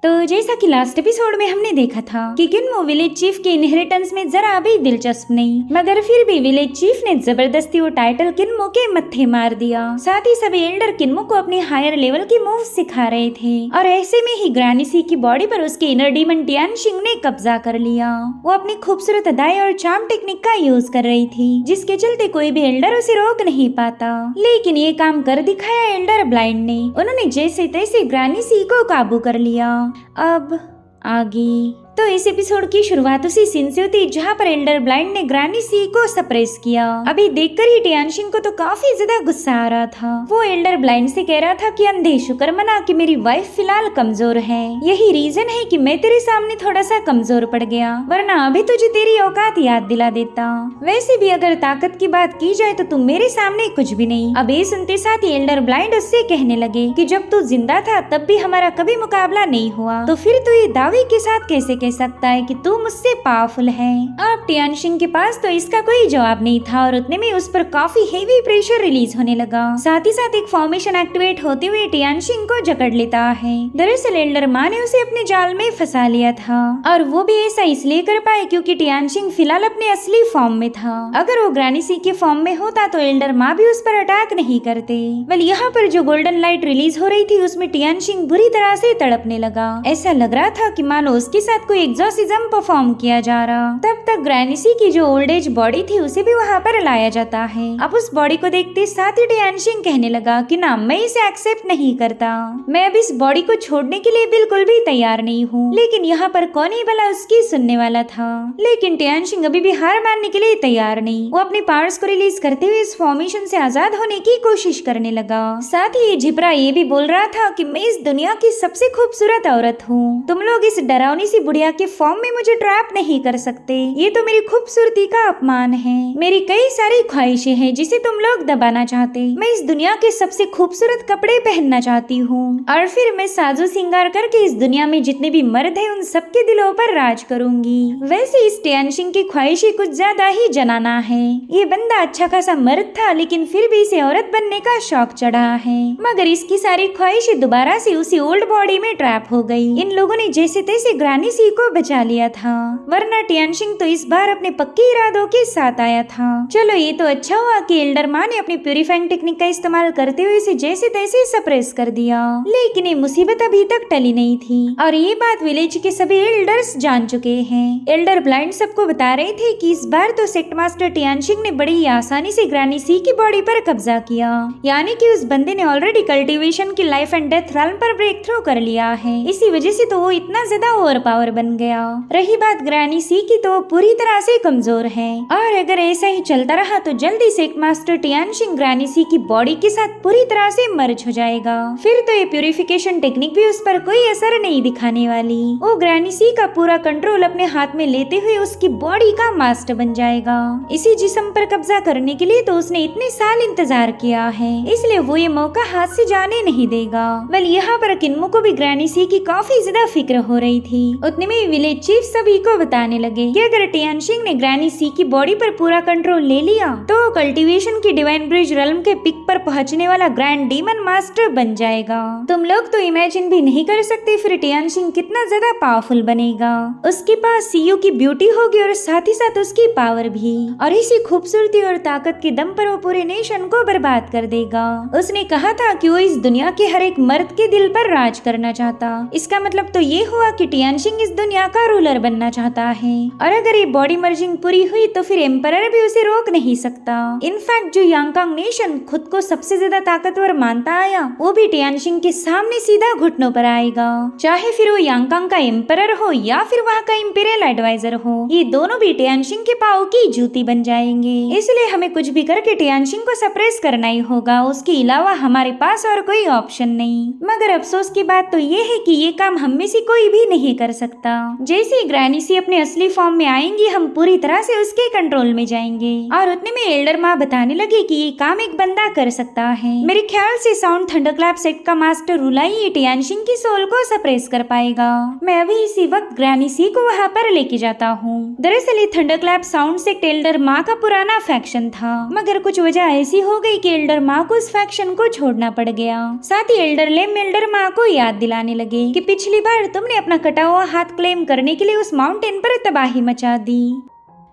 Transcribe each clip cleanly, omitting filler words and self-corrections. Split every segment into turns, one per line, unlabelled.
तो जैसा कि लास्ट एपिसोड में हमने देखा था कि किन्मो विलेज चीफ के इनहेरिटेंस में जरा भी दिलचस्प नहीं, मगर फिर भी विलेज चीफ ने जबरदस्ती वो टाइटल किन्मो के मत्थे मार दिया। साथ ही सभी एल्डर किन्मो को अपने हायर लेवल की मूव सिखा रहे थे और ऐसे में ही ग्रैनी सी की बॉडी पर उसके इनर डीमन टियानशिंग ने कब्जा कर लिया। वो अपनी खूबसूरत अदाएं और चार्म टेक्निक का यूज कर रही थी, जिसके चलते कोई भी एल्डर उसे रोक नहीं पाता। लेकिन ये काम कर दिखाया एल्डर ब्लाइंड ने। उन्होंने जैसे तैसे ग्रैनी सी को काबू कर लिया। अब आगे तो इस एपिसोड की शुरुआत उसी सीन से होती जहाँ पर एल्डर ब्लाइंड ने ग्रैनी सी को सप्रेस किया। अभी देखकर ही टियानशिंग को तो काफी ज्यादा गुस्सा आ रहा था। वो एल्डर ब्लाइंड से कह रहा था कि अंधे शुक्र मना कि मेरी वाइफ फिलहाल कमजोर है, यही रीजन है कि मैं तेरे सामने थोड़ा सा कमजोर पड़ गया, वरना अभी तुझे तेरी औकात याद दिला देता। वैसे भी अगर ताकत की बात की जाए तो तुम मेरे सामने कुछ भी नहीं। अब ये सुनते साथ ही एल्डर ब्लाइंड उससे कहने लगे कि जब तू जिंदा था तब भी हमारा कभी मुकाबला नहीं हुआ, तो फिर तू ये दावे के साथ कैसे कह सकता है कि तू मुझसे पावरफुल है। अब टियानशिंग के पास तो इसका कोई जवाब नहीं था और उतने में उस पर काफी हेवी प्रेशर रिलीज होने लगा। साथ ही साथ एक फॉर्मेशन एक्टिवेट होते हुए टियानशिंग को जकड़ लेता है। दरअसल एल्डर माँ ने उसे अपने जाल में फंसा लिया था और वो भी ऐसा इसलिए कर पाए क्योंकि टियानशिंग फिलहाल अपने असली फॉर्म में था। अगर वो ग्रैनी सी के फॉर्म में होता तो एल्डर माँ भी उस पर अटैक नहीं करते। वेल यहाँ पर जो गोल्डन लाइट रिलीज हो रही थी उसमें टियानशिंग बुरी तरह से तड़पने लगा। ऐसा लग रहा था कि मानो उसके साथ कोई एग्जॉसिज्म परफॉर्म किया जा रहा। तब तक ग्रैनी सी की जो ओल्ड एज बॉडी थी उसे भी वहाँ पर लाया जाता है। अब उस बॉडी को देखते साथ ही टियानशिंग कहने लगा कि ना, मैं इसे एक्सेप्ट नहीं करता, मैं अब इस बॉडी को छोड़ने के लिए बिल्कुल भी तैयार नहीं हूँ। लेकिन यहाँ पर कौन ही भला उसकी सुनने वाला था। लेकिन टियानशिंग अभी भी हार मानने के लिए तैयार नहीं। वो अपने पावर्स को रिलीज करते हुए इस फॉर्मेशन से आजाद होने की कोशिश करने लगा। साथ ही झिपरा ये भी बोल रहा था कि मैं इस दुनिया की सबसे खूबसूरत औरत हूँ, तुम लोग इस डरावनी सी बुढ़िया के फॉर्म में मुझे ट्रैप नहीं कर सकते, ये तो मेरी खूबसूरती का अपमान है। मेरी कई सारी ख्वाहिशें हैं जिसे तुम लोग दबाना चाहते। मैं इस दुनिया के सबसे खूबसूरत कपड़े पहनना चाहती हूँ और फिर मैं साजो सिंगार करके इस दुनिया में जितने भी मर्द हैं उन सबके दिलों पर राज करूंगी। वैसे इस टियानशिंग की ख्वाहिशें कुछ ज्यादा ही जनाना है। ये बंदा अच्छा खासा मर्द था लेकिन फिर भी इसे औरत बनने का शौक चढ़ा है, मगर इसकी सारी ख्वाहिशें दोबारा से उसी ओल्ड बॉडी में ट्रैप हो गई। इन लोगों ने जैसे तैसे ग्रैनी सी को बचा लिया था, वरना टियानशिंग तो इस बार अपने पक्के इरादों के साथ आया था। चलो ये तो अच्छा हुआ कि एल्डर माँ ने अपनी प्यूरिफाइंग टेक्निक का इस्तेमाल करते हुए इसे जैसे तैसे सप्रेस कर दिया। लेकिन ये मुसीबत अभी तक टली नहीं थी और ये बात विलेज के सभी एल्डर्स जान चुके हैं। एल्डर ब्लाइंड सबको बता रहे थे कि इस बार तो सेक्ट मास्टर टियानशिंग ने बड़ी आसानी से ग्रैनी सी की बॉडी पर कब्जा किया, यानी कि उस बंदे ने ऑलरेडी कल्टीवेशन की लाइफ एंड डेथ रैल्म पर ब्रेक थ्रू कर लिया है। इसी वजह से तो वो इतना ज्यादा ओवर पावर बन गया। रही बात ग्रैनी सी की तो पूरी तरह से कमजोर है और अगर ऐसा ही चलता रहा तो जल्दी सेक्ट मास्टर टियानशिंग ग्रैनी सी की बॉडी के साथ पूरी तरह से मर्ज हो जाएगा। फिर तो ये प्यूरिफिकेशन टेक्निक भी उस पर कोई असर नहीं दिखाने वाली। वो ग्रैनी सी का पूरा कंट्रोल अपने हाथ में लेते हुए उसकी बॉडी का मास्टर बन जाएगा। इसी जिस्म पर कब्जा करने के लिए तो उसने इतने साल इंतजार किया है, इसलिए वो ये मौका हाथ से जाने नहीं देगा। वेल यहाँ पर किन्मो को भी ग्रैनी सी की काफी ज्यादा फिक्र हो रही थी। उतने में विलेज चीफ सभी को बताने लगे कि अगर टियानशिंग ने ग्रैनी सी की बॉडी पर पूरा कंट्रोल ले लिया तो कल्टीवेशन की डिवाइन ब्रिज रल्म के पिक पर पहुंचने वाला ग्रैंड डीमन मास्टर बन जाएगा। तुम लोग तो इमेजिन भी नहीं कर सकते फिर टियानशिंग कितना ज्यादा पावरफुल बनेगा। उसके पास सीयू की ब्यूटी होगी और साथ ही साथ उसकी पावर भी, और इसी खूबसूरती और ताकत के दम पर वो पूरे नेशन को बर्बाद कर देगा। उसने कहा था कि वो इस दुनिया के हर एक मर्द के दिल पर राज करना चाहता। इसका मतलब तो ये हुआ कि टियानशिंग इस दुनिया का रूलर बनना चाहता है और अगर ये बॉडी मर्जिंग पूरी हुई तो फिर एम्परर भी उसे रोक नहीं सकता। इनफैक्ट जो यांगकांग नेशन खुद को सबसे ज्यादा ताकतवर मानता आया वो भी टियानशिंग के सामने सीधा घुटनों पर आएगा, चाहे फिर वो यांगकांग का एम्परर हो या फिर वहाँ का इंपीरियल एडवाइजर हो। ये दोनों भी टियानशिंग के पाँव की जूती बन जाएंगे। इसलिए हमें कुछ भी करके टियानशिंग को सप्रेस करना ही होगा, उसके अलावा हमारे पास और कोई ऑप्शन नहीं। मगर अफसोस की बात तो ये है कि ये काम हम में से कोई भी नहीं कर सकता। सकता। जैसे ही ग्रैनी सी अपने असली फॉर्म में आएंगी हम पूरी तरह से उसके कंट्रोल में जाएंगे। और उतने में एल्डर माँ बताने लगी कि ये काम एक बंदा कर सकता है। मेरे ख्याल से साउंड थंडरक्लैप सेट का मास्टर रुलाई टियानशिंग की सोल को सप्रेस कर पाएगा। मैं अभी इसी वक्त ग्रैनी सी को वहाँ पर लेके जाता हूँ। दरअसल ये थंडरक्लैप साउंड सेट एल्डर माँ का पुराना फैक्शन था, मगर कुछ वजह ऐसी हो गई कि एल्डर माँ को उस फैक्शन को छोड़ना पड़ गया। साथ ही एल्डर लेम एल्डर माँ को याद दिलाने लगे कि पिछली बार तुमने अपना कटा हुआ हाथ क्लेम करने के लिए उस माउंटेन पर तबाही मचा दी।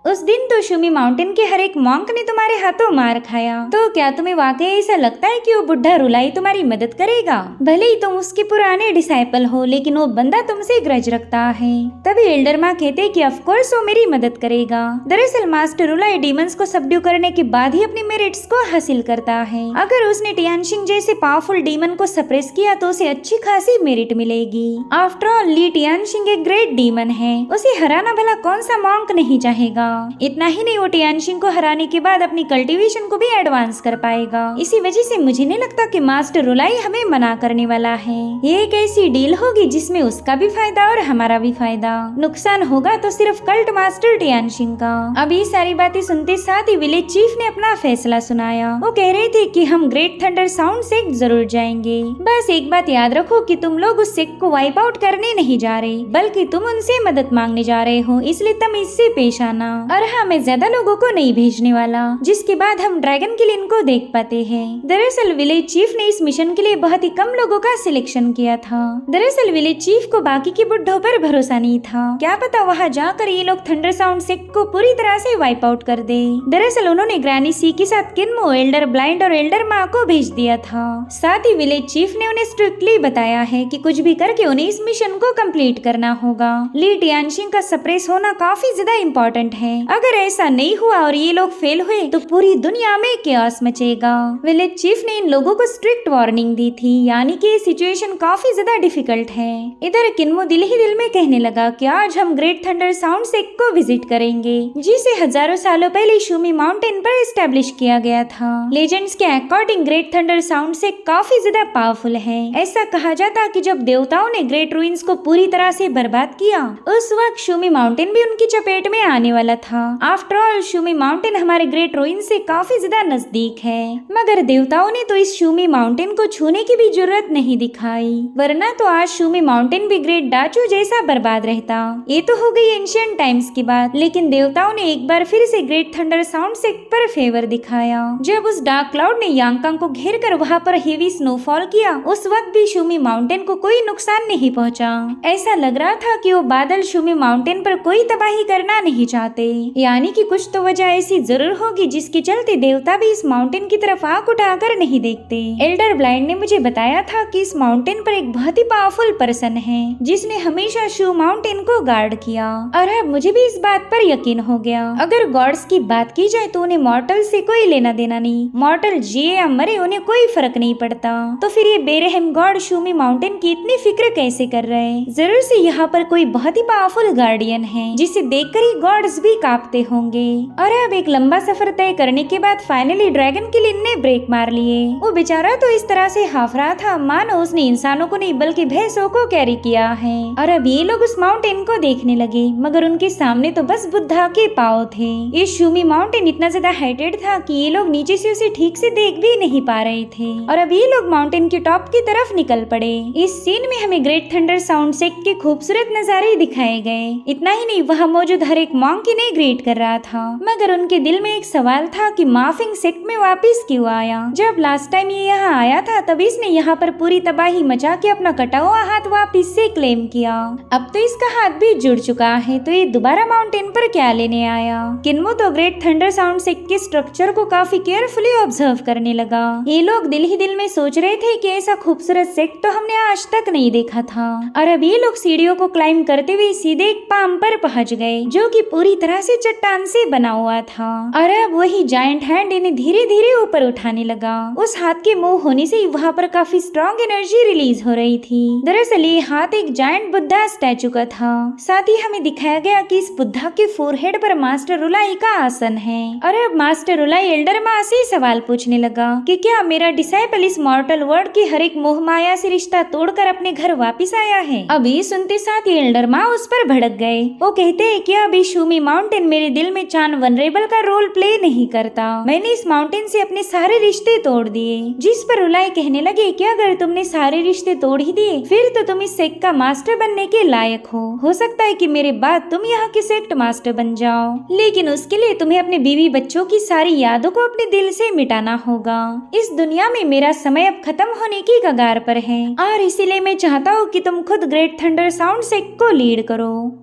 उस दिन तो शुमी माउंटेन के हर एक मॉन्क ने तुम्हारे हाथों मार खाया। तो क्या तुम्हें वाकई ऐसा लगता है कि वो बुढ़ा रुलाई तुम्हारी मदद करेगा? भले ही तुम उसके पुराने डिसाइपल हो, लेकिन वो बंदा तुमसे ग्रज रखता है। तभी एल्डर माँ कहते कि ऑफ कोर्स वो मेरी मदद करेगा। दरअसल मास्टर रुलाई डीमंस को सबड्यू करने के बाद ही अपनी मेरिट्स को हासिल करता है। अगर उसने टियानशिंग जैसे पावरफुल डीमन को सप्रेस किया तो उसे अच्छी खासी मेरिट मिलेगी। आफ्टर ऑल ली टियानशिंग एक ग्रेट डीमन है, उसे हराना भला कौन सा मॉन्क नहीं चाहेगा। इतना ही नहीं, वो टियानशिंग को हराने के बाद अपनी कल्टीवेशन को भी एडवांस कर पाएगा। इसी वजह से मुझे नहीं लगता कि मास्टर रुलाई हमें मना करने वाला है। ये एक ऐसी डील होगी जिसमें उसका भी फायदा और हमारा भी फायदा। नुकसान होगा तो सिर्फ कल्ट मास्टर टियानशिंग का। अब ये सारी बातें सुनते साथ ही विलेज चीफ ने अपना फैसला सुनाया। वो कह रहे थे कि हम ग्रेट थंडर साउंड सेक्ट जरूर जाएंगे। बस एक बात याद रखो कि तुम लोग उस सेक्ट को वाइप आउट करने नहीं जा रहे, बल्कि तुम उनसे मदद मांगने जा रहे हो, इसलिए तुम इससे पेश आना। और हाँ, मैं ज्यादा लोगों को नहीं भेजने वाला, जिसके बाद हम ड्रैगन किल इनको देख पाते हैं। दरअसल विलेज चीफ ने इस मिशन के लिए बहुत ही कम लोगों का सिलेक्शन किया था। दरअसल विलेज चीफ को बाकी के बुड्ढों पर भरोसा नहीं था, क्या पता वहाँ जाकर ये लोग थंडर साउंड सेक्ट को पूरी तरह से वाइप आउट कर दे। दरअसल उन्होंने ग्रैनी सी के साथ किन्मो, एल्डर ब्लाइंड और एल्डर माँ को भेज दिया था। साथ ही विलेज चीफ ने उन्हें स्ट्रिक्टली बताया है कि कुछ भी करके उन्हें इस मिशन को कंप्लीट करना होगा। ली टियानशिंग का सप्रेस होना काफी ज्यादा इम्पोर्टेंट है। अगर ऐसा नहीं हुआ और ये लोग फेल हुए तो पूरी दुनिया में केओस मचेगा। विलेज चीफ ने इन लोगों को स्ट्रिक्ट वार्निंग दी थी, यानी कि ये सिचुएशन काफी ज्यादा डिफिकल्ट है। इधर किन्मो दिल ही दिल में कहने लगा कि आज हम ग्रेट थंडर साउंड सेक्ट को विजिट करेंगे, जिसे हजारों सालों पहले शुमी माउंटेन पर एस्टेब्लिश किया गया था। लेजेंड्स के according great thunder sound sect काफी ज्यादा पावरफुल है। ऐसा कहा जाता कि जब देवताओं ने ग्रेट रूइंस को पूरी तरह से बर्बाद किया, उस वक्त शुमी माउंटेन भी उनकी चपेट में आने वाला था। आफ्टर ऑल शुमी माउंटेन हमारे ग्रेट रूइन से काफी ज्यादा नजदीक है, मगर देवताओं ने तो इस शुमी माउंटेन को छूने की भी जरूरत नहीं दिखाई, वरना तो आज शुमी माउंटेन भी ग्रेट डाचू जैसा बर्बाद रहता। ये तो हो गई एंशिएंट टाइम्स की बात, लेकिन देवताओं ने एक बार फिर से ग्रेट थंडर साउंड सेक्ट पर फेवर दिखाया। जब उस डार्क क्लाउड ने यांगकांग को घेर कर वहाँ पर हेवी स्नोफॉल किया, उस वक्त भी शुमी माउंटेन को कोई नुकसान नहीं पहुँचा। ऐसा लग रहा था कि वो बादल शुमी माउंटेन पर कोई तबाही करना नहीं चाहते, यानी कि कुछ तो वजह ऐसी जरूर होगी जिसके चलते देवता भी इस माउंटेन की तरफ आंख उठाकर नहीं देखते। एल्डर ब्लाइंड ने मुझे बताया था कि इस माउंटेन पर एक बहुत ही पावरफुल पर्सन है, जिसने हमेशा शू माउंटेन को गार्ड किया, और अब मुझे भी इस बात पर यकीन हो गया। अगर गॉड्स की बात की जाए तो उन्हें मॉर्टल से कोई लेना देना नहीं, मॉर्टल जिए या मरे उन्हें कोई फर्क नहीं पड़ता। तो फिर ये बेरहम गॉड शूमी माउंटेन की इतनी फिक्र कैसे कर रहे? जरूर से यहाँ पर कोई बहुत ही पावरफुल गार्डियन है, जिसे देखकर ही गॉड्स भी कांपते होंगे। और अब एक लंबा सफर तय करने के बाद फाइनली ड्रैगन किल ने ब्रेक मार लिए। वो बेचारा तो इस तरह से हाफ रहा था मानो उसने इंसानों को नहीं बल्कि भैंसों को कैरी किया है। और अब ये लोग उस माउंटेन को देखने लगे, मगर उनके सामने तो बस बुद्धा के पांव थे। ये शूमी माउंटेन इतना ज्यादा हाइटेड था कि ये लोग नीचे से उसे ठीक से देख भी नहीं पा रहे थे। और अब ये लोग माउंटेन के टॉप की तरफ निकल पड़े। इस सीन में हमें ग्रेट थंडर साउंड सेक्ट के खूबसूरत नजारे दिखाए गए। इतना ही नहीं, वहाँ मौजूद हर एक मॉन्क इन्हें ग्रेट कर रहा था, मगर उनके दिल में एक सवाल था कि माफिंग सेक्ट में वापस क्यों आया। जब लास्ट टाइम ये यहाँ आया था तब इसने यहाँ पर पूरी तबाही मचा के अपना कटा हुआ हाथ वापस से क्लेम किया। अब तो इसका हाथ भी जुड़ चुका है, तो ये दोबारा माउंटेन पर क्या लेने आया? किन्मो तो ग्रेट थंडर साउंड सेक्ट के स्ट्रक्चर को काफी केयरफुली ऑब्जर्व करने लगा। ये लोग दिल ही दिल में सोच रहे थे कि ऐसा खूबसूरत सेक्ट तो हमने आज तक नहीं देखा था। और अब ये लोग सीढ़ियों को क्लाइम करते हुए सीधे एक पाम पर पहुंच गए, जो कि पूरी तरह तरह से चट्टान से बना हुआ था और अब वही जायंट हैंड इन्हें धीरे धीरे ऊपर उठाने लगा। उस हाथ के मूव होने से वहाँ पर काफी स्ट्रॉन्ग एनर्जी रिलीज हो रही थी। दरअसल ये हाथ एक जायंट बुद्धा स्टैचू का था। साथ ही हमें दिखाया गया कि इस बुद्धा के फोरहेड पर मास्टर रुलाई का आसन है। और अब मास्टर रुलाई एल्डर माँ से सवाल पूछने लगा कि क्या मेरा डिसाइपल इस मॉर्टल वर्ल्ड की हर एक मोह माया से रिश्ता तोड़कर अपने घर वापिस आया है। अभी सुनते साथ ही एल्डर माँ उस पर भड़क गए। वो कहते हैं कि अभी शूमी माउंटेन मेरे दिल में चान वनरेबल का रोल प्ले नहीं करता। मैंने इस माउंटेन से अपने सारे रिश्ते तोड़ दिए। जिस पर रुलाई कहने लगे कि अगर तुमने सारे रिश्ते तोड़ ही दिए फिर तो तुम इस सेक्ट का मास्टर बनने के लायक हो सकता है कि मेरे बाद तुम यहाँ के सेक्ट मास्टर बन जाओ, लेकिन उसके लिए तुम्हें अपने बीवी बच्चों की सारी यादों को अपने दिल से मिटाना होगा। इस दुनिया में मेरा समय अब खत्म होने की कगार पर है और इसीलिए मैं चाहता हूँ कि तुम खुद ग्रेट थंडर साउंड सेक्ट को लीड करो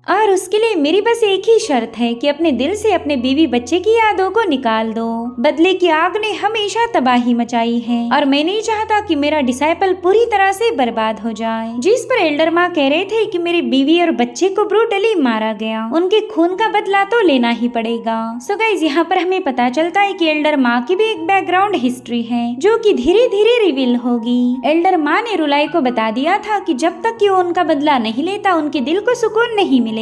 और उसके लिए मेरी बस एक ही शर्त है कि अपने दिल से अपने बीवी बच्चे की यादों को निकाल दो। बदले की आग ने हमेशा तबाही मचाई है और मैं नहीं चाहता कि मेरा डिसाइपल पूरी तरह से बर्बाद हो जाए। जिस पर एल्डर माँ कह रहे थे कि मेरी बीवी और बच्चे को ब्रूटली मारा गया, उनके खून का बदला तो लेना ही पड़ेगा। सो गाइस यहाँ पर हमें पता चलता है कि एल्डर माँ की भी एक बैकग्राउंड हिस्ट्री है जो कि धीरे धीरे रिवील होगी। एल्डर माँ ने रुलाई को बता दिया था कि जब तक कि वो उनका बदला नहीं लेता उनके दिल को सुकून नहीं मिलेगा।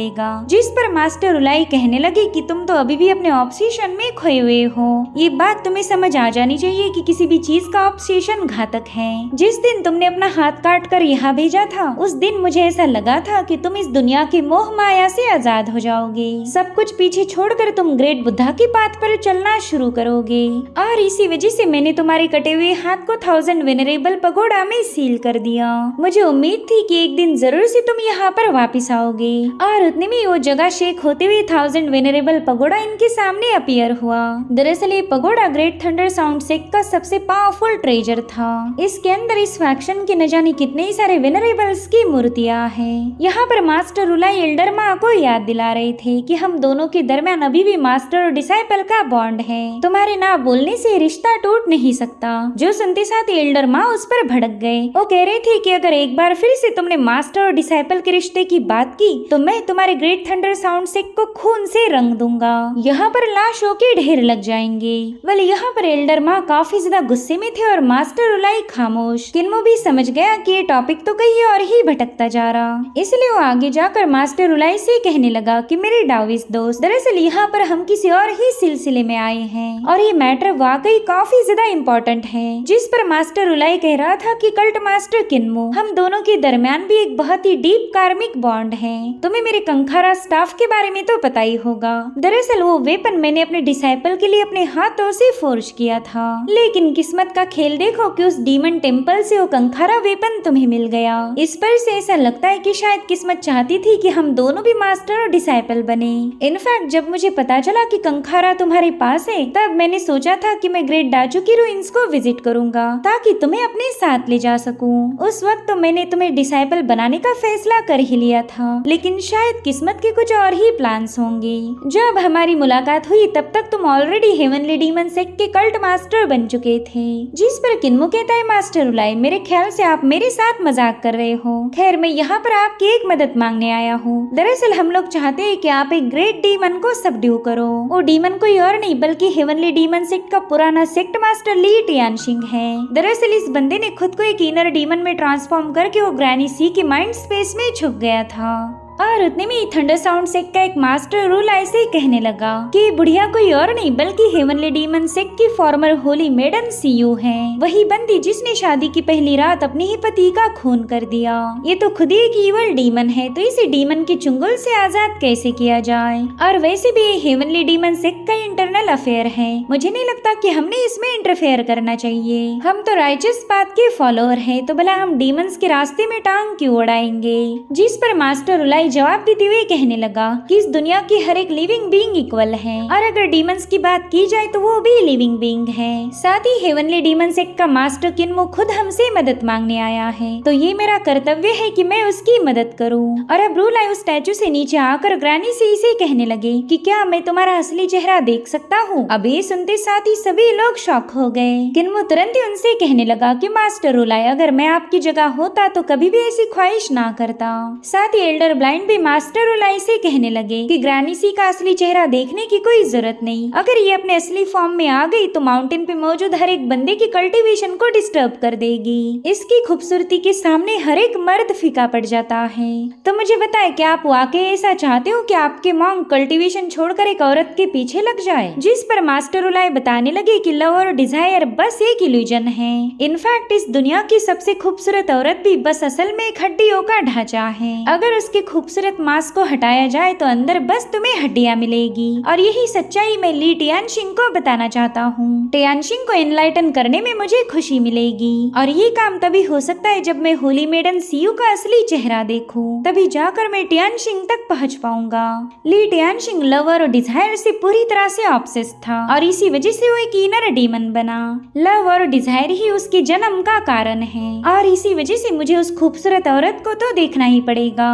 जिस पर मास्टर रुलाई कहने लगे कि तुम तो अभी भी अपने ऑब्सेशन में खोए हुए हो। ये बात तुम्हें समझ आ जानी चाहिए कि किसी भी चीज का ऑब्सेशन घातक है। जिस दिन तुमने अपना हाथ काट कर यहाँ भेजा था उस दिन मुझे ऐसा लगा था कि तुम इस दुनिया की मोह माया से आजाद हो जाओगे। सब कुछ पीछे छोड़कर तुम ग्रेट बुद्धा की पाथ पर चलना शुरू करोगे और इसी वजह से मैंने तुम्हारे कटे हुए हाथ को 1000 वेनरेबल पगोड़ा में सील कर दिया। मुझे उम्मीद थी कि एक दिन जरूर से तुम यहाँ पर वापिस आओगे और उतने में वो जगह शेक होते हुए 1000 वेनरेबल पगोड़ा इनके सामने अपीयर हुआ। दरअसल ये pagoda great thunder sound sect का सबसे पावरफुल ट्रेजर था। इसके अंदर इस फैक्शन के न जाने कितने ही सारे वेनरेबल्स की मूर्तियां हैं। यहाँ पर मास्टर रुलाई एल्डर माँ को याद दिला रहे थे कि हम दोनों के दरमियान अभी भी मास्टर और डिसाइपल का बॉन्ड है। तुम्हारे ना बोलने से रिश्ता टूट नहीं सकता। जो सुनते साथ एल्डर माँ उस पर भड़क गए। वो कह रहे थे कि अगर एक बार फिर से तुमने मास्टर और डिसाइपल के रिश्ते की बात की तो मैं तुम्हारे ग्रेट थंडर साउंड सेक्ट को खून से रंग दूंगा। यहाँ पर लाशों के ढेर लग जाएंगे। वेल यहाँ पर एल्डर माँ काफी ज्यादा गुस्से में थे और मास्टर रुलाई खामोश। किन्मो भी समझ गया कि ये टॉपिक तो कहीं और ही भटकता जा रहा, इसलिए वो आगे जाकर मास्टर रुलाई से कहने लगा कि मेरे डाविस दोस्त, दरअसल यहाँ पर हम किसी और ही सिलसिले में आए हैं और ये मैटर वाकई काफी ज्यादा इम्पोर्टेंट है। जिस पर मास्टर रुलाई कह रहा था कि कल्ट मास्टर किन्मो, हम दोनों के दरमियान भी एक बहुत ही डीप कार्मिक बॉन्ड है। तुम्हें मेरे कंखारा स्टाफ के बारे में तो पता ही होगा। दरअसल वो वेपन मैंने अपने डिसाइपल के लिए अपने हाथों से फोर्ज किया था, लेकिन किस्मत का खेल देखो कि उस डीमन टेम्पल से वो कंखारा वेपन तुम्हें मिल गया। इस पर से ऐसा लगता है कि शायद किस्मत चाहती थी कि हम दोनों भी मास्टर और डिसाइपल बने। इनफैक्ट जब मुझे पता चला कि कंखारा तुम्हारे पास है तब मैंने सोचा था कि मैं ग्रेट डाचू की रूइंस को विजिट करूंगा ताकि तुम्हें अपने साथ ले जा सकूं। उस वक्त तो मैंने तुम्हें डिसाइपल बनाने का फैसला कर ही लिया था, लेकिन शायद किस्मत के कुछ और ही प्लान्स होंगे। जब हमारी मुलाकात हुई तब तक तुम ऑलरेडी हेवनली डीमन सेक्ट के कल्ट मास्टर बन चुके थे। जिस पर किन्मो कहता है मास्टर रुलाई, मेरे ख्याल से आप मेरे साथ मजाक कर रहे हो। खैर मैं यहाँ पर आपकी एक मदद मांगने आया हूँ। दरअसल हम लोग चाहते हैं कि आप एक ग्रेट डीमन को सबड्यू करो। वो डीमन कोई और नहीं बल्कि हेवनली डीमन सेक्ट का पुराना सेक्ट मास्टर ली टियानशिंग है। दरअसल इस बंदे ने खुद को एक इनर डीमन में ट्रांसफॉर्म करके वो ग्रैनी सी के माइंड स्पेस में छुप गया था और उतने में थंडर साउंड सेक्ट का एक मास्टर रूल ऐसे कहने लगा कि बुढ़िया कोई और नहीं बल्कि हेवनली डीमन सेक्ट की फॉर्मर होली मेडन सीयू है, वही बंदी जिसने शादी की पहली रात अपने ही पति का खून कर दिया। ये तो खुद ही एक ईवल डीमन है, तो इसे डीमन के चुंगल से आजाद कैसे किया जाए। और वैसे भी हेवनली डीमन सेक्ट का इंटरनल अफेयर है, मुझे नहीं लगता कि हमने इसमें इंटरफेयर करना चाहिए। हम तो राइचस पाथ के फॉलोअर हैं, तो भला हम डीमंस के रास्ते में टांग क्यों उड़ाएंगे। जिस पर मास्टर रुलाई जवाब देते हुए कहने लगा कि इस दुनिया की हर एक लिविंग बीइंग इक्वल है और अगर डीमंस की बात की जाए तो वो भी लिविंग बीइंग है। साथ ही हेवनली डीमन सेक्ट का मास्टर किन्मो खुद हमसे मदद मांगने आया है, तो ये मेरा कर्तव्य है कि मैं उसकी मदद करूं। और अब रूलाई उस स्टैचू से नीचे आकर ग्रैनी से इसे कहने लगे कि क्या मैं तुम्हारा असली चेहरा देख सकता हूँ। अब ये सुनते साथ ही सभी लोग शॉक हो गए। किन्मो तुरंत ही उनसे कहने लगा कि मास्टर रूलाई, अगर मैं आपकी जगह होता तो कभी भी ऐसी ख्वाहिश ना करता। साथ ही एल्डर ब्लाइंड ब्लाइंड भी मास्टर रुलाई से कहने लगे कि ग्रैनी सी का असली चेहरा देखने की कोई जरूरत नहीं। अगर ये अपने असली फॉर्म में आ गई तो माउंटेन पे मौजूद हर एक बंदे की कल्टीवेशन को डिस्टर्ब कर देगी। इसकी खूबसूरती के सामने हर एक मर्द फीका पड़ जाता है। तो मुझे बताए, क्या आप वाकई ऐसा चाहते हो कि आपके मॉन्ग कल्टीवेशन छोड़कर एक औरत के पीछे लग जाए? जिस पर मास्टर रुलाई बताने लगे कि लव और डिजायर बस एक इल्यूजन है। इनफैक्ट इस दुनिया की सबसे खूबसूरत औरत भी बस असल में एक हड्डियों का ढांचा है। अगर उसके खूबसूरत मांस को हटाया जाए तो अंदर बस तुम्हें हड्डियां मिलेगी। और यही सच्चाई मैं ली टियानशिंग को बताना चाहता हूँ। टियानशिंग को एनलाइटन करने में मुझे खुशी मिलेगी और ये काम तभी हो सकता है जब मैं होली मेडन सीयू का असली चेहरा देखूं। तभी जाकर मैं टियानशिंग तक पहुंच पाऊंगा। ली टियानशिंग लव और डिजायर से पूरी तरह से ऑब्सेस्ड था और इसी वजह से वो एक इनर डीमन बना। लव और डिजायर ही उसके जन्म का कारण है और इसी वजह से मुझे उस खूबसूरत औरत को तो देखना ही पड़ेगा।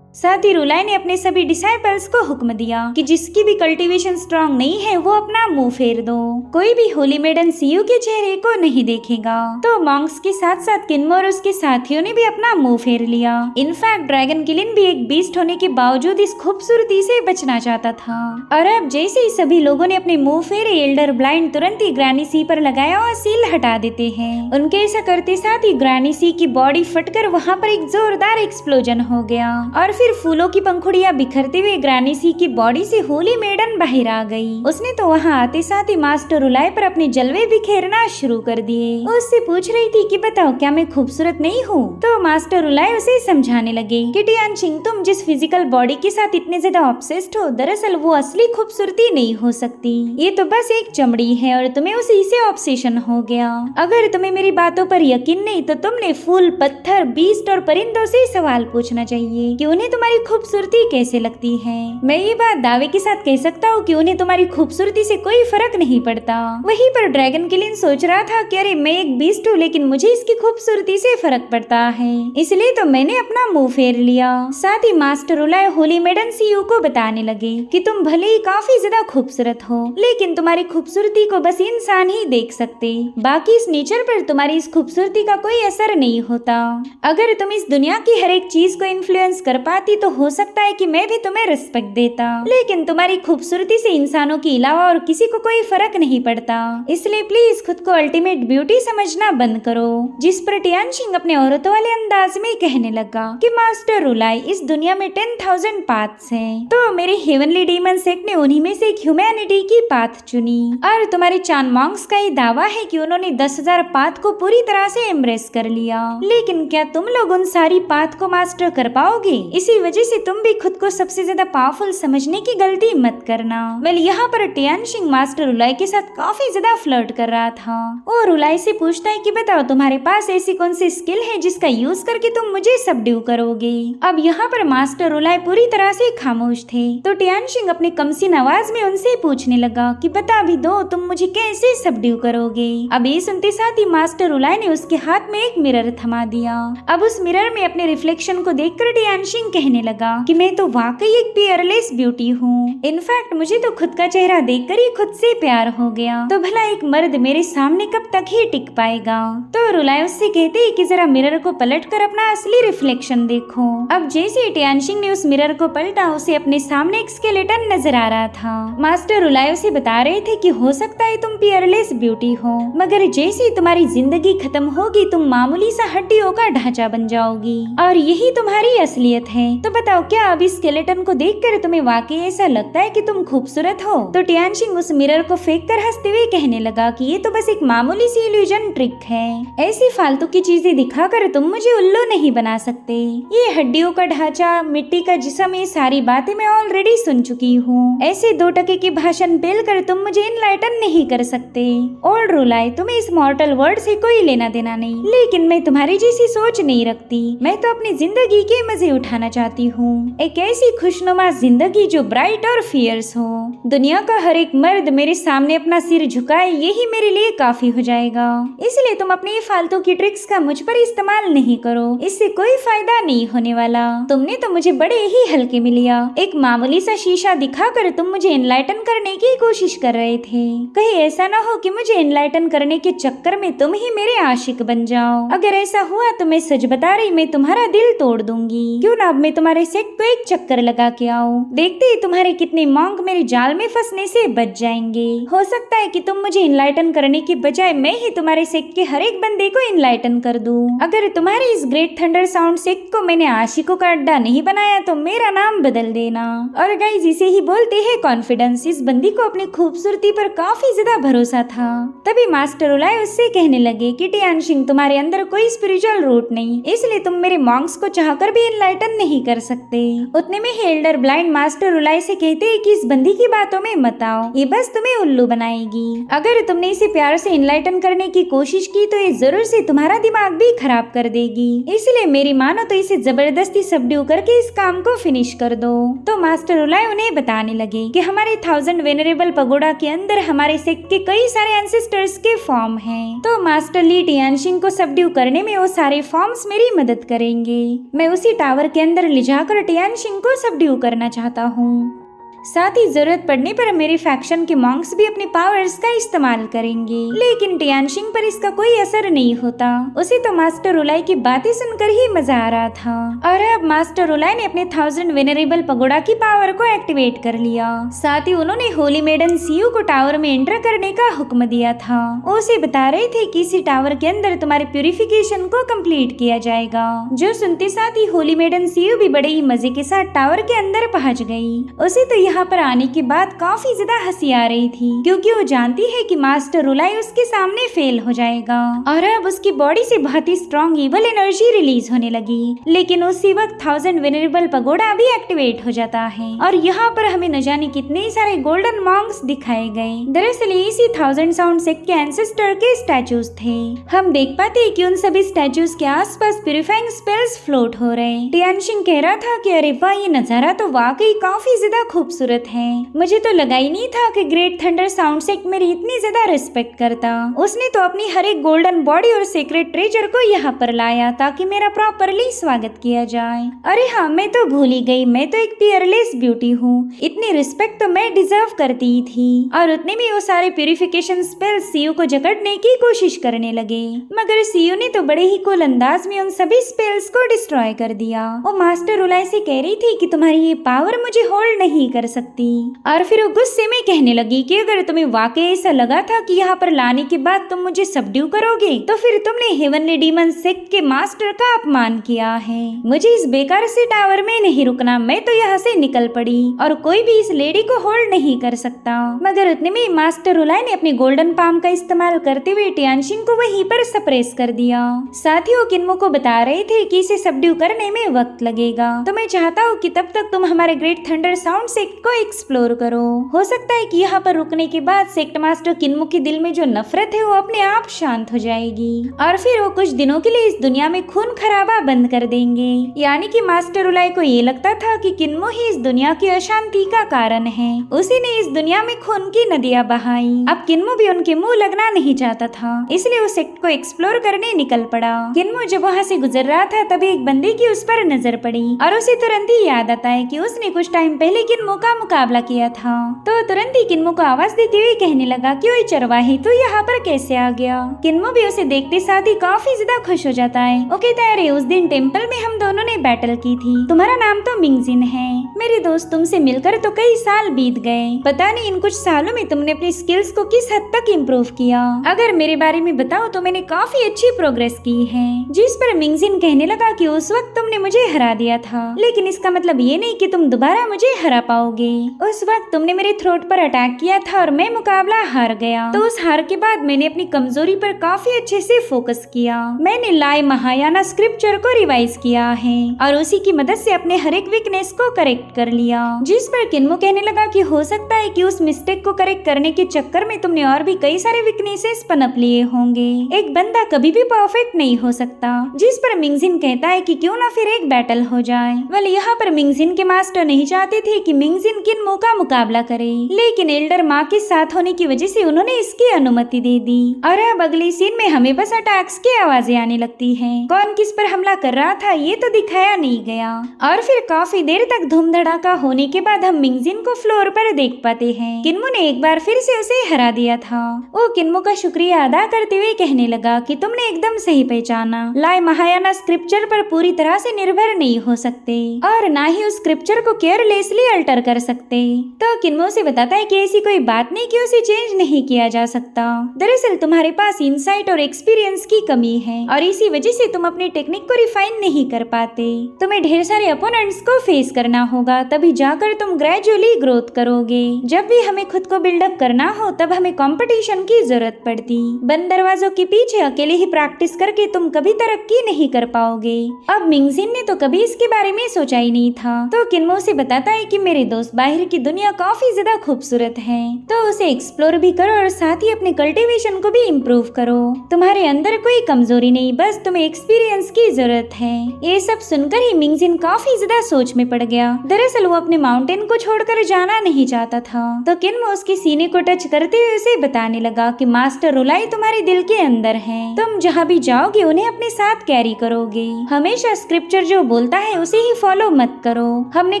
साथ ही रुलाई ने अपने सभी डिसाइपल्स को हुक्म दिया कि जिसकी भी कल्टीवेशन स्ट्रांग नहीं है वो अपना मुंह फेर दो। कोई भी होली मेडन सीयू के चेहरे को नहीं देखेगा। तो मॉन्क्स के साथ साथ किन्मो और उसके साथियों ने भी अपना मुंह फेर लिया। इनफैक्ट ड्रैगन किलिन भी एक बीस्ट होने के बावजूद इस खूबसूरती से बचना चाहता था। और अब जैसे ही सभी लोगों ने अपने मुंह फेरे, एल्डर ब्लाइंड तुरंत ही ग्रैनी सी पर लगाया और सील हटा देते हैं। उनके ऐसा करते साथ ही ग्रैनी सी की बॉडी फटकर वहाँ पर एक जोरदार एक्सप्लोजन हो गया और फिर फूलों की पंखुड़ियां बिखरते हुए ग्रैनी सी की बॉडी से होली मेडन बाहर आ गई। उसने तो वहां आते साथ ही मास्टर रुलाई पर अपने जलवे बिखेरना शुरू कर दिए। वो उससे पूछ रही थी कि बताओ क्या मैं खूबसूरत नहीं हूँ? तो मास्टर रुलाई उसे समझाने लगे कि टियानशिंग, तुम जिस फिजिकल बॉडी के साथ इतने ज्यादा ऑब्सेस्ड हो, दरअसल वो असली खूबसूरती नहीं हो सकती। ये तो बस एक चमड़ी है और तुम्हें उसी से ऑब्सेशन हो गया। अगर तुम्हें मेरी बातों पर यकीन नहीं तो तुमने फूल, पत्थर, बीस्ट और परिंदों से सवाल पूछना चाहिए कि उन्हें तुम्हारी खूबसूरती कैसे लगती है। मैं ये बात दावे के साथ कह सकता हूँ कि उन्हें तुम्हारी खूबसूरती से कोई फर्क नहीं पड़ता। वहीं पर ड्रैगन किलिन सोच रहा था कि अरे मैं एक बीस्ट हूँ लेकिन मुझे इसकी खूबसूरती से फर्क पड़ता है, इसलिए तो मैंने अपना मुंह फेर लिया। साथ ही मास्टर रुलाई होली मेडन सीयू को बताने लगे कि तुम भले ही काफी ज्यादा खूबसूरत हो लेकिन तुम्हारी खूबसूरती को बस इंसान ही देख सकते, बाकी इस नेचर पर तुम्हारी इस खूबसूरती का कोई असर नहीं होता। अगर तुम इस दुनिया की हर एक चीज को इन्फ्लुएंस कर पाती तो हो सकता है कि मैं भी तुम्हें रिस्पेक्ट देता, लेकिन तुम्हारी खूबसूरती से इंसानों के अलावा और किसी को कोई फर्क नहीं पड़ता। इसलिए प्लीज खुद को अल्टीमेट ब्यूटी समझना बंद करो। जिस पर टियानशिंग अपने औरतों वाले अंदाज में कहने लगा कि मास्टर रुलाई, इस दुनिया में 10,000 पाथ्स हैं, तो मेरे हेवनली डीमन सेक्ट ने उन्हीं में से एक ह्यूमैनिटी की पाथ चुनी और तुम्हारे चान मॉन्क्स का ये दावा है कि उन्होंने 10,000 पाथ को पूरी तरह से एम्ब्रेस कर लिया। लेकिन क्या तुम लोग उन सारी पाथ को मास्टर कर पाओगे? इसी वजह से तुम भी खुद को सबसे ज्यादा पावरफुल समझने की गलती मत करना। वेल यहाँ पर टियानशिंग मास्टर रुलाई के साथ काफी ज्यादा फ्लर्ट कर रहा था और रुलाई से पूछता है कि बताओ तुम्हारे पास ऐसी कौन सी स्किल है जिसका यूज करके तुम मुझे सबड्यू करोगे। अब यहाँ पर मास्टर रुलाई पूरी तरह से खामोश थे तो टियानशिंग अपने कमसीन आवाज में उनसे पूछने लगा कि बता भी दो तुम मुझे कैसे सबड्यू करोगे। अब ये सुनते साथ ही मास्टर रुलाई ने उसके हाथ में एक मिरर थमा दिया। अब उस मिरर में अपने रिफ्लेक्शन को देखकर टियानशिंग कहने लगा कि मैं तो वाकई एक पियरलेस ब्यूटी हूँ। इनफैक्ट मुझे तो खुद का चेहरा देखकर ही खुद से प्यार हो गया, तो भला एक मर्द मेरे सामने कब तक ही टिक पाएगा। तो रुलाई उससे कहते हैं कि जरा मिरर को पलटकर अपना असली रिफ्लेक्शन देखो। अब जैसे टियानशिंग ने उस मिरर को पलटा उसे अपने सामने एक स्केलेटन नजर आ रहा था। मास्टर रुलाई उसे बता रहे थे कि हो सकता है तुम पियरलेस ब्यूटी हो, मगर जैसे तुम्हारी जिंदगी खत्म होगी तुम मामूली सा हड्डियों का ढांचा बन जाओगी और यही तुम्हारी असलियत है। तो बताओ क्या अब इस स्केलेटन को देखकर तुम्हें वाकई ऐसा लगता है कि तुम खूबसूरत हो? तो टियानशिंग उस मिरर को फेंक कर हंसते हुए कहने लगा कि ये तो बस एक मामूली सी इल्यूजन ट्रिक है, ऐसी फालतू की चीजें दिखाकर तुम मुझे उल्लू नहीं बना सकते। ये हड्डियों का ढांचा, मिट्टी का जिस्म, ये सारी बातें मैं ऑलरेडी सुन चुकी हूँ। ऐसे 2 टके के भाषण पेल कर तुम मुझे इनलाइटन नहीं कर सकते। ओल्ड रुलाई, तुम्हें इस मॉर्टल वर्ल्ड से कोई लेना देना नहीं, लेकिन मैं तुम्हारी जैसी सोच नहीं रखती। मैं तो अपनी जिंदगी के मजे उठाना चाहती हूँ, एक ऐसी खुशनुमा जिंदगी जो ब्राइट और फियर्स हो। दुनिया का हर एक मर्द मेरे सामने अपना सिर झुकाए, यही मेरे लिए काफी हो जाएगा। इसलिए तुम अपनी फालतू की ट्रिक्स का मुझ पर इस्तेमाल नहीं करो, इससे कोई फायदा नहीं होने वाला। तुमने तो मुझे बड़े ही हल्के में लिया। एक मामूली सा शीशा दिखाकर तुम मुझे एनलाइटन करने की कोशिश कर रहे थे। कहीं ऐसा ना हो कि मुझे एनलाइटन करने के चक्कर में तुम ही मेरे आशिक बन जाओ। अगर ऐसा हुआ तो मैं सच बता रही, मैं तुम्हारा दिल तोड़ दूंगी। क्यों ना अब मैं तुम्हारे सेट को एक चक्कर लगा के आऊं। देखते ही तुम्हारे कितने मॉन्क मेरे जाल में फंसने से बच जाएंगे। हो सकता है कि तुम मुझे इनलाइटन करने की बजाय मैं ही तुम्हारे सेट के हर एक बंदे को इनलाइटन कर दूं। अगर तुम्हारे इस ग्रेट थंडर साउंड सेट को मैंने आशिकों का अड्डा नहीं बनाया तो मेरा नाम बदल देना। और गाइस, इसे ही बोलते हैं कॉन्फिडेंस। इस बंदी को अपनी खूबसूरती पर काफी ज्यादा भरोसा था। तभी मास्टर उलाय उससे कहने लगे कि टियानशिंग, तुम्हारे अंदर कोई स्पिरिचुअल रूट नहीं, इसलिए तुम मेरे मॉन्क्स को चाहकर भी इनलाइटन नहीं कर सकते। उतने में ही एल्डर ब्लाइंड मास्टर उलाय से कहते हैं कि इस बंदी की बातों में मत आओ, ये बस तुम्हें उल्लू बनाएगी। अगर तुमने इसे प्यार से इनलाइटन करने की कोशिश की तो ये जरूर से तुम्हारा दिमाग भी खराब कर देगी, इसलिए मेरी मानो तो इसे जबरदस्ती सबड्यू करके इस काम को फिनिश कर दो। तो मास्टर उलाय उन्हें बताने लगे कि हमारे 1000 वेनरेबल पगोडा के अंदर हमारे सेक्ट के कई सारे एंसेस्टर्स के फॉर्म हैं। तो मास्टर ली टियानशिंग को सबड्यू करने में वो सारे फॉर्म्स मेरी मदद करेंगे। मैं उसी टावर के अंदर ले जाकर टियानशिंग को सबड्यू करना चाहता हूँ। साथ ही जरूरत पड़ने पर मेरे फैक्शन के मॉन्क्स भी अपने पावर्स का इस्तेमाल करेंगे, लेकिन टियानशिंग पर इसका कोई असर नहीं होता। उसे तो मास्टर उलाय की बातें सुनकर ही मजा आ रहा था। और अब मास्टर उलाय ने अपने 1000 वेनरेबल पगोडा की पावर को एक्टिवेट कर लिया। साथ ही उन्होंने होली मेडन सीयू को टावर में एंटर करने का हुक्म दिया था। वो उसे बता रहे थे कि इसी टावर के अंदर तुम्हारे प्यूरिफिकेशन को कंप्लीट किया जाएगा। जो सुनते साथ ही होली मेडन सीयू भी बड़े ही मजे के साथ टावर के अंदर पहुंच गई। उसे तो यहाँ पर आने के बाद काफी ज्यादा हंसी आ रही थी, क्योंकि वो जानती है कि मास्टर उलाय उसके सामने फेल हो जाएगा। और अब उसकी बॉडी से बहुत ही स्ट्रॉन्ग इवल एनर्जी रिलीज होने लगी। लेकिन उसी वक्त 1000 वेनरेबल पगोडा भी एक्टिवेट हो जाता है और यहाँ पर हमें न जाने कितने सारे गोल्डन मॉन्क्स दिखाए गए। दरअसल इसी 1000 साउंड सेक्ट के एंसेस्टर के स्टैचूज थे। हम देख पाते हैं कि उन सभी स्टैचूज के आसपास प्यूरिफाइंग स्पेल्स फ्लोट हो रहे। टियानशिंग कह रहा था कि अरे वाह, ये नजारा तो वाकई काफी ज्यादा खूबसूरत है। मुझे तो लगा ही नहीं था कि ग्रेट थंडर साउंड सेक्ट मेरी इतनी ज्यादा रिस्पेक्ट करता। उसने तो अपनी हर एक गोल्डन बॉडी और सीक्रेट ट्रेजर को यहाँ पर लाया ताकि मेरा प्रॉपरली स्वागत किया जाए। अरे हाँ, मैं तो भूल ही गई, मैं तो एक पियरलेस ब्यूटी हूँ। इतनी रिस्पेक्ट तो मैं डिजर्व करती ही थी। और उतने में वो सारे प्यूरिफिकेशन स्पेल्स सीयू को जकड़ने की कोशिश करने लगे, मगर सीयू ने तो बड़े ही कूल अंदाज में उन सभी स्पेल्स को डिस्ट्रॉय कर दिया। वो मास्टर उलाय से कह रही थी कि तुम्हारी ये पावर मुझे होल्ड नहीं कर सकती। और फिर वो गुस्से में कहने लगी कि अगर तुम्हें वाकई ऐसा लगा था कि यहाँ पर लाने के बाद तुम मुझे सबड्यू करोगे तो फिर तुमने हेवनली डीमन सेक्ट के मास्टर का अपमान किया है। मुझे इस बेकार से टावर में नहीं रुकना, मैं तो यहाँ से निकल पड़ी और कोई भी इस लेडी को होल्ड नहीं कर सकता। मगर उतने में मास्टर उलाय ने अपने गोल्डन पाम का इस्तेमाल करते हुए टियानशिंग को वहीं पर सप्रेस कर दिया। साथ ही वो किन्मो को बता रहे थे कि इसे सबड्यू करने में वक्त लगेगा, तो मैं चाहता हूँ कि तब तक तुम हमारे ग्रेट थंडर साउंड सेक्ट को एक्सप्लोर करो। हो सकता है कि यहाँ पर रुकने के बाद सेक्ट मास्टर किन्मो के दिल में जो नफरत है वो अपने आप शांत हो जाएगी और फिर वो कुछ दिनों के लिए इस दुनिया में खून खराबा बंद कर देंगे। यानी कि मास्टर उलाय को ये लगता था कि किन्मो ही इस दुनिया की अशांति का कारण है। उसी ने इस दुनिया में खून की नदियां बहाई। अब किन्मो भी उनके मुंह लगना नहीं चाहता था, इसलिए वो सेक्ट को एक्सप्लोर करने निकल पड़ा। किन्मो जब वहाँ से गुजर रहा था तभी एक बंदे की उस पर नजर पड़ी और उसे तुरंत ही याद आता है कि उसने कुछ टाइम पहले किन्मो का मुकाबला किया था। तो तुरंत ही किन्मो को आवाज देते हुए कहने लगा कि ओए चरवाहे, तू यहाँ पर कैसे आ गया। किन्मो भी उसे देखते साथ ही काफी ज्यादा खुश हो जाता है। वो कहता है, अरे उस दिन टेम्पल में हम दोनों ने बैटल की थी, तुम्हारा नाम तो मिंगजिन है। मेरे दोस्त, तुमसे मिलकर तो कई साल बीत गए, पता नहीं इन कुछ सालों में तुमने अपनी स्किल्स को किस हद तक इम्प्रूव किया। अगर मेरे बारे में बताओ तो मैंने काफी अच्छी प्रोग्रेस की है। जिस पर मिंगजिन कहने लगा कि उस वक्त तुमने मुझे हरा दिया था, लेकिन इसका मतलब ये नहीं कि तुम दोबारा मुझे हरा पाओगे। उस वक्त तुमने मेरे थ्रोट पर अटैक किया था और मैं मुकाबला हार गया। तो उस हार के बाद मैंने अपनी कमजोरी पर काफी अच्छे से फोकस किया। मैंने लाए महायाना स्क्रिप्चर को रिवाइज किया है और उसी की मदद से अपने हर एक वीकनेस को करेक्ट कर लिया। जिस पर किन्मो कहने लगा कि हो सकता है कि उस मिस्टेक को करेक्ट करने के चक्कर में तुमने और भी कई सारे वीकनेसेस पनप लिए होंगे। एक बंदा कभी भी परफेक्ट नहीं हो सकता। जिस पर मिंगजिन कहता है कि क्यों ना फिर एक बैटल हो जाए। वेल, यहाँ पर मिंगजिन के मास्टर नहीं चाहते थे कि मिंगजिन मिंगजिन किन्मो का मुकाबला करे, लेकिन एल्डर माँ के साथ होने की वजह से उन्होंने इसकी अनुमति दे दी। और अब अगली सीन में हमें बस अटैक्स की आवाजें आने लगती हैं। कौन किस पर हमला कर रहा था ये तो दिखाया नहीं गया। और फिर काफी देर तक धूम धड़ाका होने के बाद हम मिंगजिन को फ्लोर पर देख पाते हैं। किन्मो ने एक बार फिर से उसे हरा दिया था। वो किन्मो का शुक्रिया अदा करते हुए कहने लगा कि तुमने एकदम सही पहचाना। लाए महायाना स्क्रिप्चर पर पूरी तरह से निर्भर नहीं हो सकते और ना ही उस स्क्रिप्चर को केयरलेसली अल्टर कर सकते। तो किन्मो से बताता है कि ऐसी कोई बात नहीं कि उसे चेंज नहीं किया जा सकता। दरअसल तुम्हारे पास इंसाइट और एक्सपीरियंस की कमी है और इसी वजह से तुम अपनी टेक्निक को रिफाइन नहीं कर पाते। तुम्हें ढेर सारे अपोनेंट्स को फेस करना होगा, तभी जाकर तुम ग्रेजुअली ग्रोथ करोगे। जब भी हमें खुद को बिल्डअप करना हो तब हमें कंपटीशन की जरूरत पड़ती। बंद दरवाजों के पीछे अकेले ही प्रैक्टिस करके तुम कभी तरक्की नहीं कर पाओगे। अब मिंगजिन ने तो कभी इसके बारे में सोचा ही नहीं था। तो किन्मो से बताता है कि मेरे दोस्त, बाहर की दुनिया काफी ज्यादा खूबसूरत है, तो उसे एक्सप्लोर भी करो और साथ ही अपने कल्टीवेशन को भी इम्प्रूव करो। तुम्हारे अंदर कोई कमजोरी नहीं, बस तुम्हें एक्सपीरियंस की जरूरत है। ये सब सुनकर ही मिंगजिन काफी ज्यादा सोच में पड़ गया। दरअसल वो अपने माउंटेन को छोड़कर जाना नहीं चाहता था। तो किन्मो उसके सीने को टच करते हुए उसे बताने लगा कि मास्टर रोलाई तुम्हारे दिल के अंदर है। तुम जहाँ भी जाओगे उन्हें अपने साथ कैरी करोगे। हमेशा स्क्रिप्चर जो बोलता है उसे ही फॉलो मत करो। हमने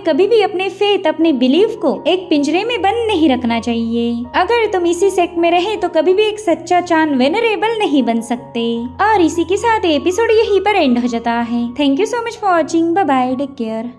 कभी भी अपने फेथ, अपने बिलीफ को एक पिंजरे में बंद नहीं रखना चाहिए। अगर तुम इसी सेक्ट में रहे तो कभी भी एक सच्चा चान वेनरेबल नहीं बन सकते। और इसी के साथ एपिसोड यहीं पर एंड हो जाता है। Thank you so much for watching. Bye bye, take care.